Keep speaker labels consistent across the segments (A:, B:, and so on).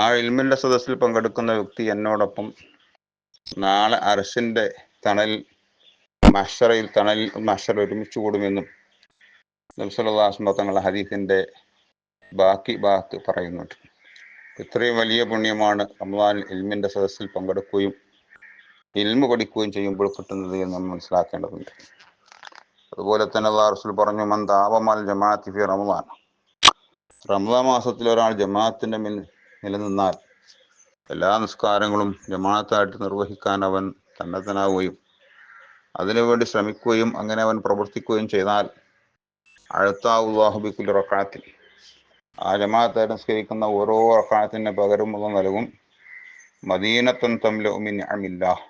A: ആ ഇൽമിന്റെ സദസ്സിൽ പങ്കെടുക്കുന്ന വ്യക്തി എന്നോടൊപ്പം നാളെ അർശിന്റെ തണൽ മഹ്ശർ ഒരുമിച്ച് കൂടുമെന്നും നബി സല്ലല്ലാഹു അലൈഹി വസല്ലം തങ്ങളുടെ ഹദീസിന്റെ ബാക്കി ഭാഗത്ത് പറയുന്നുണ്ട്. ഇത്രയും വലിയ പുണ്യമാണ് റമദാനിൽ ഇൽമിന്റെ സദസ്സിൽ പങ്കെടുക്കുകയും ഇൽമു പഠിക്കുകയും ചെയ്യുമ്പോൾ കിട്ടുന്നത് എന്ന് നമ്മൾ മനസ്സിലാക്കേണ്ടതുണ്ട്. അതുപോലെ തന്നെ അല്ലാഹു റസൂൽ പറഞ്ഞു, മൻ ദാവമൽ ജമാഅത്തി ഫി റമദാൻ, റമദാൻ മാസത്തിൽ ഒരാൾ ജമാഅത്തിന്റെ മേൽ നിലനിന്നാൽ എല്ലാ നിസ്കാരങ്ങളും ജമാഅത്തായിട്ട് നിർവഹിക്കാൻ അവൻ സന്നദ്ധനാവുകയും അതിനുവേണ്ടി ശ്രമിക്കുകയും അങ്ങനെ അവൻ പ്രവർത്തിക്കുകയും ചെയ്താൽ അഅ്താഹു ബികുല്ലി റക്അത്തിൻ, ആ ജമാഅത്തായി നിസ്കരിക്കുന്ന ഓരോ റക്അത്തിന് പകരം നൽകും മദീനത്തുൻ തംലഉ മിൻ നിഅമില്ലാഹ്,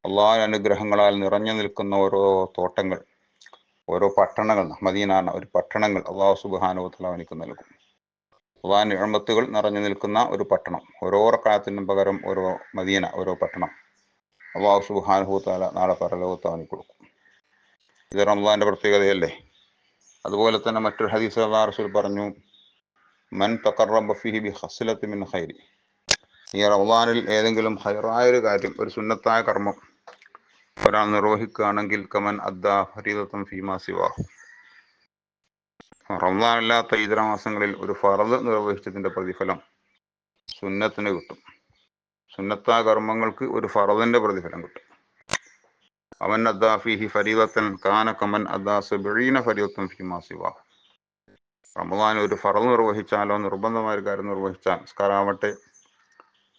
A: അള്ളാഹുവിന്റെ അനുഗ്രഹങ്ങളാൽ നിറഞ്ഞു നിൽക്കുന്ന ഓരോ തോട്ടങ്ങൾ, ഓരോ പട്ടണങ്ങൾ, മദീന ഒരു പട്ടണങ്ങൾ അള്ളാഹു സുബ്ഹാനഹു വ തആല അവനിക്ക് നൽകും. അള്ളാഹുവിന്റെ നിഅമത്തുകൾ നിറഞ്ഞു നിൽക്കുന്ന ഒരു പട്ടണം, ഓരോ റക്അത്തിനും പകരം ഓരോ മദീന, ഓരോ പട്ടണം അള്ളാഹു സുബ്ഹാനഹു വ തആല നാളെ പരലോകത്ത് അവന് കൊടുക്കും. ഇത് റമദാന്റെ പ്രത്യേകതയല്ലേ. അതുപോലെ തന്നെ മറ്റൊരു ഹദീസ് അല്ലാഹു റസൂൽ പറഞ്ഞു, മൻ തഖറബ ഫീഹി ബി ഖസ്ലത്തി മിൻ ഖൈരി, ഈ റമദാനിൽ ഏതെങ്കിലും ഖൈറായൊരു കാര്യം, ഒരു സുന്നത്തായ കർമ്മം ഒരാൾ നിർവഹിക്കുകയാണെങ്കിൽ കമൻ അദ്ദാ ഫരീദത്തൻ ഫീമാ സിവാഹു, റമദാൻ അല്ലാത്ത ഇതര മാസങ്ങളിൽ ഒരു ഫർദ് നിർവഹിച്ചതിന്റെ പ്രതിഫലം സുന്നത്തിന് കിട്ടും. സുന്നത്തായ കർമ്മങ്ങൾക്ക് ഒരു ഫർദിന്റെ പ്രതിഫലം കിട്ടും. അവൻ അദ്ദാ ഫീഹി ഫരീദത്തൻ കാന കമൻ അദ്ദാ സബഈന ഫരീദത്തൻ ഫീമാ സിവാഹു, റമദാൻ ഒരു ഫർദ് നിർവഹിച്ചാലോ നിർബന്ധമായ ഒരു കാര്യം നിർവഹിച്ചാൽ, നിസ്കാരമാവട്ടെ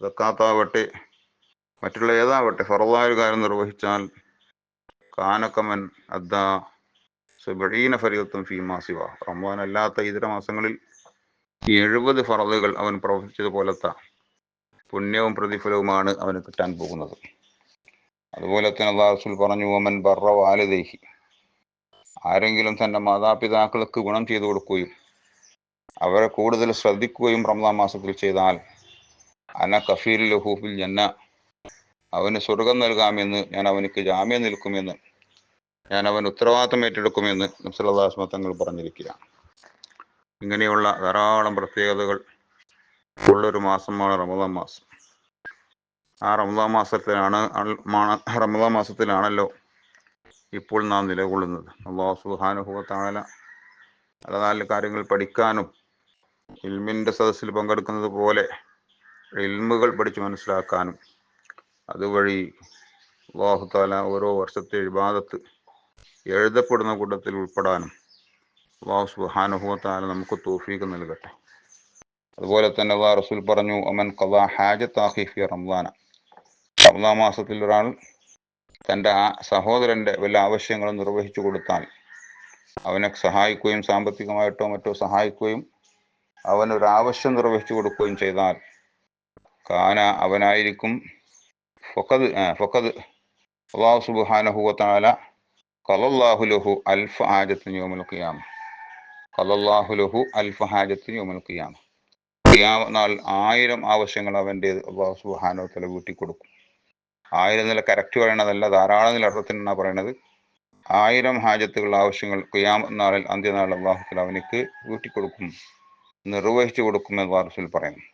A: സക്കാത്താവട്ടെ മറ്റുള്ള ഏതാവട്ടെ, ഫർദായ ഒരു കാര്യം നിർവഹിച്ചാൽ കാനക്കമൻ അദ്ദാ സബഈന ഫരീദത്തൻ ഫീമാ സിവാഹു, റമദാൻ അല്ലാത്ത ഇതര മാസങ്ങളിൽ 70 ഫർദുകൾ അവൻ പ്രവർത്തിച്ചതുപോലത്തെ പുണ്യവും പ്രതിഫലവുമാണ് അവന് കിട്ടാൻ പോകുന്നത്. അതുപോലെ തന്നെ അല്ലാഹു റസൂൽ പറഞ്ഞു, വമൻ ബർറ വാലിദൈഹി, ആരെങ്കിലും തന്റെ മാതാപിതാക്കൾക്ക് ഗുണം ചെയ്തു കൊടുക്കുകയും അവരെ കൂടുതൽ ശ്രദ്ധിക്കുകയും റമദാൻ മാസത്തിൽ ചെയ്താൽ അന കഫീൽ ലഹു ഫിൽ ജന്ന, അവന് സ്വർഗം നൽകാമെന്ന്, ഞാൻ അവനക്ക് ജാമ്യം നിൽക്കുമെന്ന്, ഞാൻ അവൻ ഉത്തരവാദിത്തം ഏറ്റെടുക്കുമെന്ന് നബി സല്ലല്ലാഹു അലൈഹി വസല്ലം തങ്ങൾ പറഞ്ഞിരിക്കുകയാണ്. ഇങ്ങനെയുള്ള ധാരാളം പ്രത്യേകതകൾ ഉള്ളൊരു മാസമാണ് റമദാൻ മാസം. ആ റമദാൻ മാസത്തിലാണല്ലോ ഇപ്പോൾ നാം നിലകൊള്ളുന്നത്. അല്ലാഹു സുബ്ഹാനഹു വ തആല നല്ല നല്ല കാര്യങ്ങൾ പഠിക്കാനും ഇൽമിന്റെ സദസ്സിൽ പങ്കെടുക്കുന്നത് പോലെ ഇൽമുകൾ പഠിച്ച് മനസ്സിലാക്കാനും അതുവഴി അല്ലാഹു തആല ഓരോ വർഷത്തെ ഇബാദത്ത് എഴുതപ്പെടുന്ന കൂട്ടത്തിൽ ഉൾപ്പെടാനും അല്ലാഹു സുബ്ഹാനഹു വ തആല നമുക്ക് തൗഫീഖ് നൽകട്ടെ. അതുപോലെ തന്നെ അല്ലാഹു റസൂൽ പറഞ്ഞു, അമൻ ഖദാ ഹാജത അഖി ഫി റമദാന, റമദാൻ മാസത്തിൽ ഒരാൾ തൻ്റെ സഹോദരന്റെ വല്ല ആവശ്യങ്ങളും നിർവഹിച്ചു കൊടുത്താൽ, അവനെ സഹായിക്കുകയും സാമ്പത്തികമായിട്ടോ മറ്റോ സഹായിക്കുകയും അവനൊരാവശ്യം നിർവഹിച്ചു കൊടുക്കുകയും ചെയ്താൽ കാന അവനായിരിക്കും ഫഖദ് അല്ലാഹു സുബ്ഹാനഹു വ തആല ഖലല്ലാഹു ലഹു അൽഫ ഹാജത്തിൻ യൗമൽ ഖിയാമ, ഖലല്ലാഹു ലഹു അൽഫ ഹാജത്തിൻ യൗമൽ ഖിയാമ, ഖിയാമത്ത് നാൾ 1000 ആവശ്യങ്ങൾ അവൻ്റെ അല്ലാഹു സുബ്ഹാനഹു വ തആല വീട്ടിക്കൊടുക്കും. 1000 നില കറക്റ്റ് പറയണതല്ല, ധാരാളം നില അർത്ഥത്തിനാണ് പറയണത്. 1000 ഹാജത്തുകൾ, ആവശ്യങ്ങൾ ഖിയാമത്ത് നാളിൽ, അന്ത്യനാളിൽ അല്ലാഹു തആല അവനിക്ക് വീട്ടിക്കൊടുക്കും, നിർവഹിച്ചു കൊടുക്കുമെന്ന് അല്ലാഹു റസൂൽ പറയുന്നു.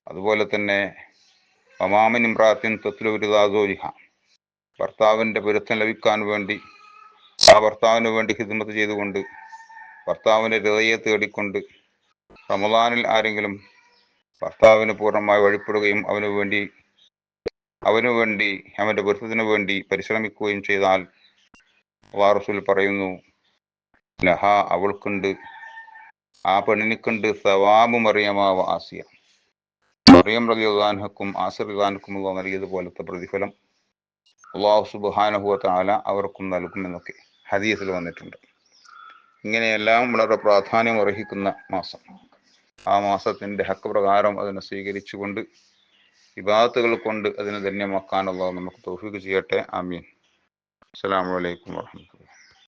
A: അതുപോലെ തന്നെ വമാമിൻ ഇംറാത്തിൻ തത്ലു റിദാ സൗജിഹ, ഭർത്താവിൻ്റെ പൊരുത്തം ലഭിക്കാൻ വേണ്ടി, ആ ഭർത്താവിന് വേണ്ടി ഖിദ്മത്ത് ചെയ്തുകൊണ്ട്, ഭർത്താവിൻ്റെ ഹൃദയെ തേടിക്കൊണ്ട് റമദാനിൽ ആരെങ്കിലും ഭർത്താവിന് പൂർണ്ണമായി വഴിപ്പെടുകയും അവന് വേണ്ടി അവൻ്റെ പൊരുത്തത്തിന് വേണ്ടി പരിശ്രമിക്കുകയും ചെയ്താൽ അല്ലാഹു റസൂൽ പറയുന്നു, ലഹ അവൾക്കുണ്ട്, ആ പെണ്ണിനിക്കുണ്ട് സവാബു മറിയമാ വ ആസിയ, മറിയം റളിയല്ലാഹു അൻഹക്കും ആസിർ റളിയല്ലാഹു അൻഹുക്കും അല്ലാഹു നൽകിയതുപോലത്തെ പ്രതിഫലം അല്ലാഹു സുബ്ഹാനഹു വ തആല അവർക്കും നൽകുമെന്നൊക്കെ ഹദീസിൽ വന്നിട്ടുണ്ട്. ഇങ്ങനെയെല്ലാം വളരെ പ്രാധാന്യം അർഹിക്കുന്ന മാസം. ആ മാസത്തിൻ്റെ ഹക്ക് പ്രകാരം അതിനെ സ്വീകരിച്ചുകൊണ്ട് ഇബാദത്തുകൾ കൊണ്ട് അതിനെ ധന്യമാക്കാൻ അല്ലാഹു നമുക്ക് തൗഫീഖ് ചെയ്യട്ടെ. ആമീൻ. അസ്സലാമു അലൈക്കും വറഹ്മത്തുള്ളാഹി.